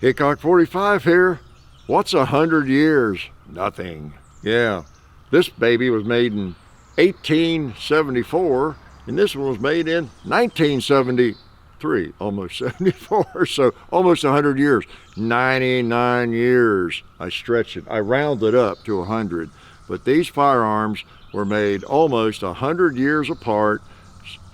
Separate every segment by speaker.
Speaker 1: Hickok 45 here. What's 100 years? Nothing. Yeah, this baby was made in 1874, and this one was made in 1973, almost 74, so almost 100 years. 99 years. I stretched it. I rounded up to 100, but these firearms were made almost 100 years apart.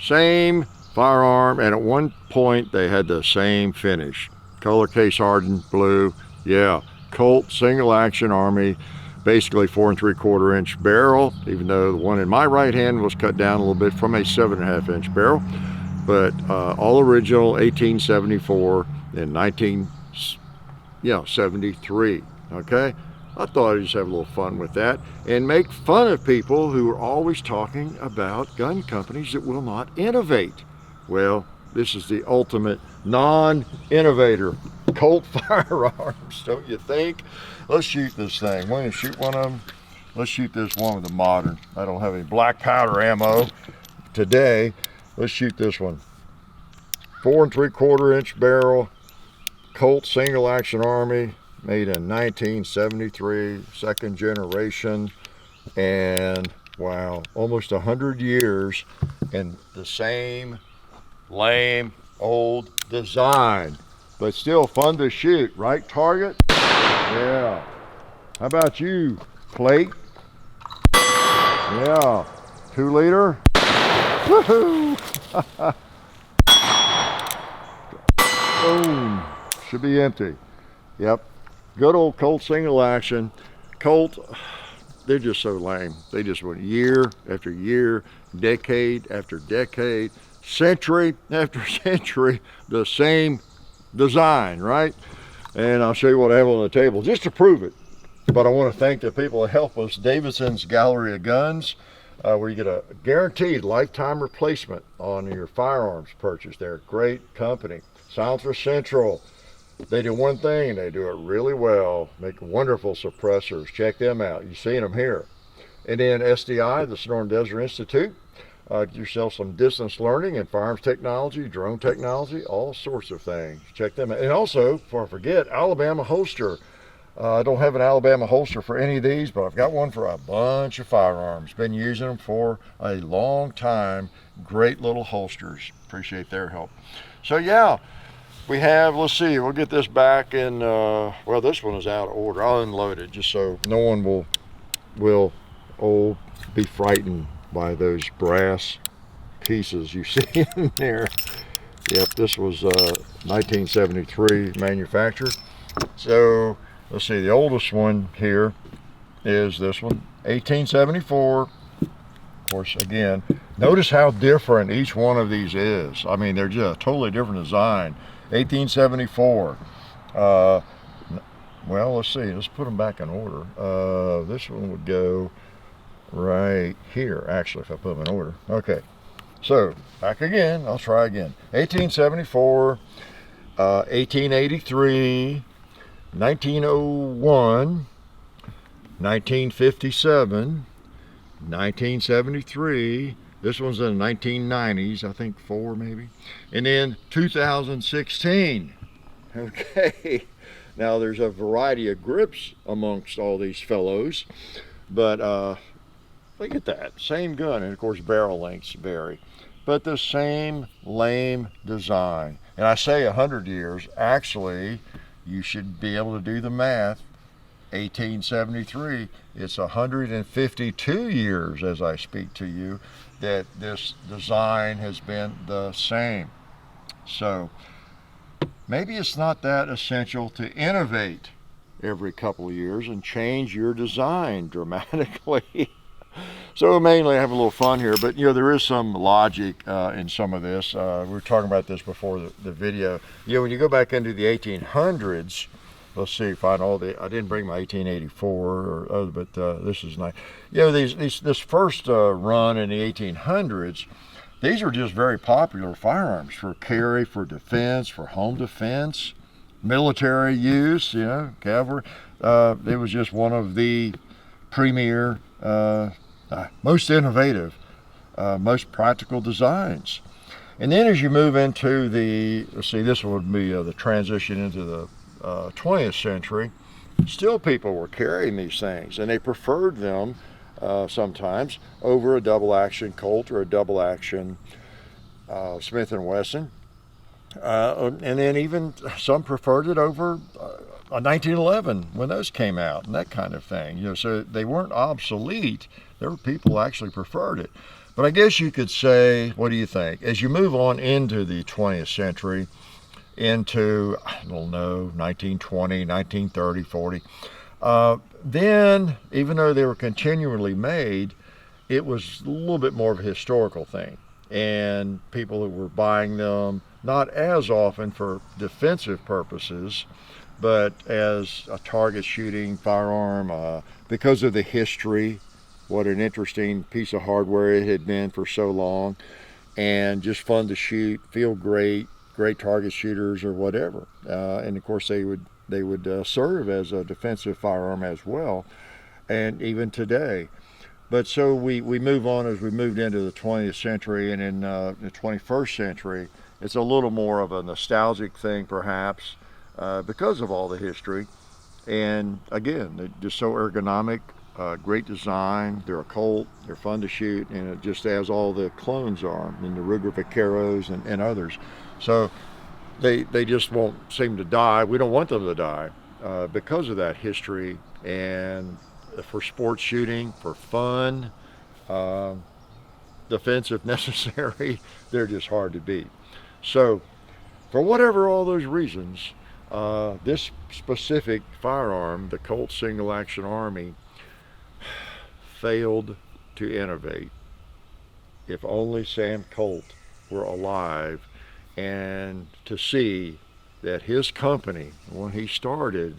Speaker 1: Same firearm, and at one point they had the same finish. Color case hardened blue. Yeah, Colt single action Army, basically 4 3/4 inch barrel, even though the one in my right hand was cut down a little bit from a 7.5 inch barrel. But all original, 1874 and 1973. Okay, I thought I'd just have a little fun with that and make fun of people who are always talking about gun companies that will not innovate. Well, this is the ultimate non-innovator, Colt Firearms, don't you think? Let's shoot this thing. We're going to shoot one of them. Let's shoot this one with the modern. I don't have any black powder ammo today. Let's shoot this one. 4 3/4 inch barrel, Colt single action Army, made in 1973, second generation, and wow, almost 100 years, and the same lame old design, but still fun to shoot, right, target? Yeah. How about you, plate? Yeah. 2 liter? Woohoo! Boom. Should be empty. Yep. Good old Colt single action. Colt, they're just so lame. They just went year after year, decade after decade, century after century, the same design, right? And I'll show you what I have on the table just to prove it. But I want to thank the people that help us, Davidson's Gallery of Guns, where you get a guaranteed lifetime replacement on your firearms purchase. They're a great company. Silencer Central, they do one thing and they do it really well. Make wonderful suppressors. Check them out. You've seen them here. And then SDI, the Sonoran Desert Institute. Get yourself some distance learning and firearms technology, drone technology, all sorts of things. Check them out. And also, before I forget, Alabama holster. I don't have an Alabama holster for any of these, but I've got one for a bunch of firearms. Been using them for a long time. Great little holsters. Appreciate their help. So yeah, we have, let's see, we'll get this back in, well, this one is out of order. I'll unload it just so no one will be frightened by those brass pieces you see in there. Yep, this was 1973 manufactured. So let's see, the oldest one here is this one, 1874. Of course, again, notice how different each one of these is. I mean, they're just a totally different design. 1874. Well, let's see, let's put them back in order. This one would go right here, actually, if I put them in order. Okay, so back again. I'll try again. 1874, 1883, 1901, 1957, 1973. This one's in the 1990s, I think 4 maybe, and then 2016. Okay, now there's a variety of grips amongst all these fellows, but look at that, same gun, and of course barrel lengths vary, but the same lame design. And I say 100 years, actually you should be able to do the math. 1873, it's 152 years as I speak to you that this design has been the same. So maybe it's not that essential to innovate every couple of years and change your design dramatically. So mainly I have a little fun here, but you know, there is some logic in some of this. We were talking about this before the video. You know, when you go back into the 1800s, let's see, find all the, I didn't bring my 1884 or other, but this is nice. You know, this first run in the 1800s, these were just very popular firearms for carry, for defense, for home defense, military use, you know, cavalry. It was just one of the premier, most innovative, most practical designs. And then as you move into the, let's see, this would be the transition into the 20th century, still people were carrying these things, and they preferred them sometimes over a double action Colt or a double action Smith & Wesson. And then even some preferred it over a 1911 when those came out and that kind of thing. You know, so they weren't obsolete. There were people who actually preferred it. But I guess you could say, what do you think? As you move on into the 20th century, into, I don't know, 1920, 1930, 40, then even though they were continually made, it was a little bit more of a historical thing. And people who were buying them, not as often for defensive purposes, but as a target shooting firearm, because of the history, what an interesting piece of hardware it had been for so long, and just fun to shoot, feel great target shooters or whatever. And of course they would serve as a defensive firearm as well, and even today. But so we move on as we moved into the 20th century, and in the 21st century, it's a little more of a nostalgic thing perhaps, because of all the history. And again, they're just so ergonomic, great design. They're a Colt, they're fun to shoot, and it just as all the clones are, and the Ruger Vaqueros and others. So they just won't seem to die. We don't want them to die because of that history, and for sports shooting, for fun, defense if necessary, they're just hard to beat. So for whatever all those reasons, this specific firearm, the Colt Single Action Army, failed to innovate. If only Sam Colt were alive and to see that his company, when he started,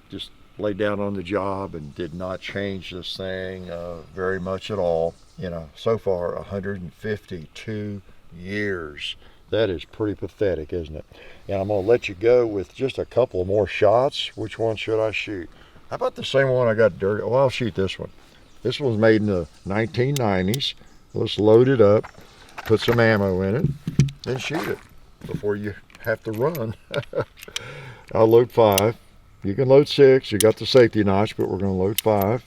Speaker 1: just laid down on the job and did not change this thing very much at all. You know, so far 152 years. That is pretty pathetic, isn't it? And I'm going to let you go with just a couple more shots. Which one should I shoot? How about the same one I got dirty? Well, I'll shoot this one. This one was made in the 1990s. Let's load it up, put some ammo in it, then shoot it before you have to run. I'll load 5. You can load 6. You got the safety notch, but we're going to load 5.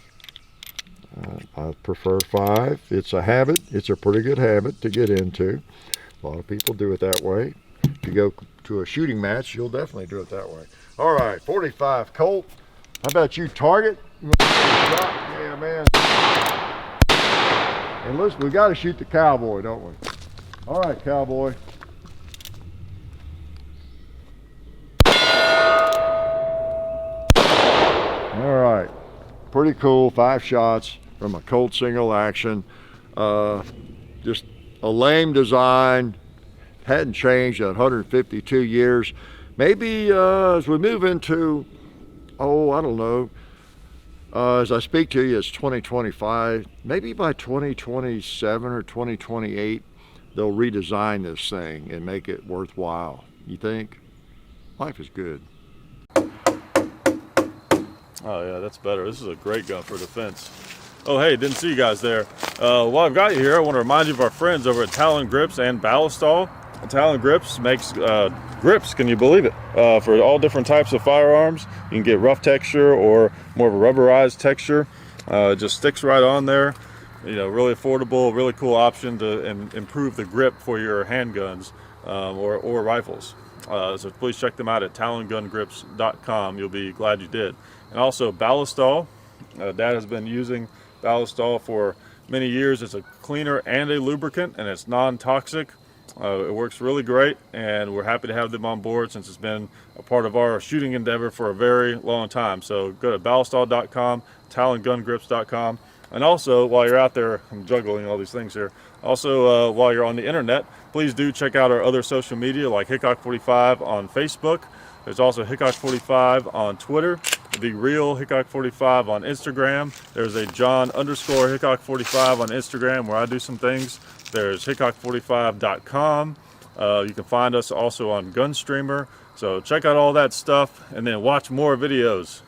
Speaker 1: I prefer 5. It's a habit. It's a pretty good habit to get into. A lot of people do it that way. If you go to a shooting match, you'll definitely do it that way. All right, 45 Colt. How about you, target? Yeah, man. And listen, we got to shoot the cowboy, don't we? All right, cowboy. All right, pretty cool. 5 shots from a Colt Single Action. Just a lame design, hadn't changed in 152 years. Maybe as we move into, I don't know, as I speak to you, it's 2025. Maybe by 2027 or 2028, they'll redesign this thing and make it worthwhile. You think? Life is good.
Speaker 2: Oh yeah, that's better. This is a great gun for defense. Oh hey, didn't see you guys there. While I've got you here, I want to remind you of our friends over at Talon Grips and Ballistol. Talon Grips makes grips, can you believe it, for all different types of firearms. You can get rough texture or more of a rubberized texture. It just sticks right on there. You know, really affordable, really cool option to improve the grip for your handguns or rifles. So please check them out at talongungrips.com. You'll be glad you did. And also Ballistol. Dad has been using Ballistol for many years. It's a cleaner and a lubricant, and it's non-toxic. It works really great, and we're happy to have them on board since it's been a part of our shooting endeavor for a very long time. So go to ballistol.com, talongungrips.com, and also while you're out there, I'm juggling all these things here. Also, while you're on the internet, please do check out our other social media like Hickok45 on Facebook. There's also Hickok45 on Twitter, The Real Hickok45 on Instagram. There's a John_Hickok45 on Instagram where I do some things. There's Hickok45.com. You can find us also on Gunstreamer. So check out all that stuff and then watch more videos.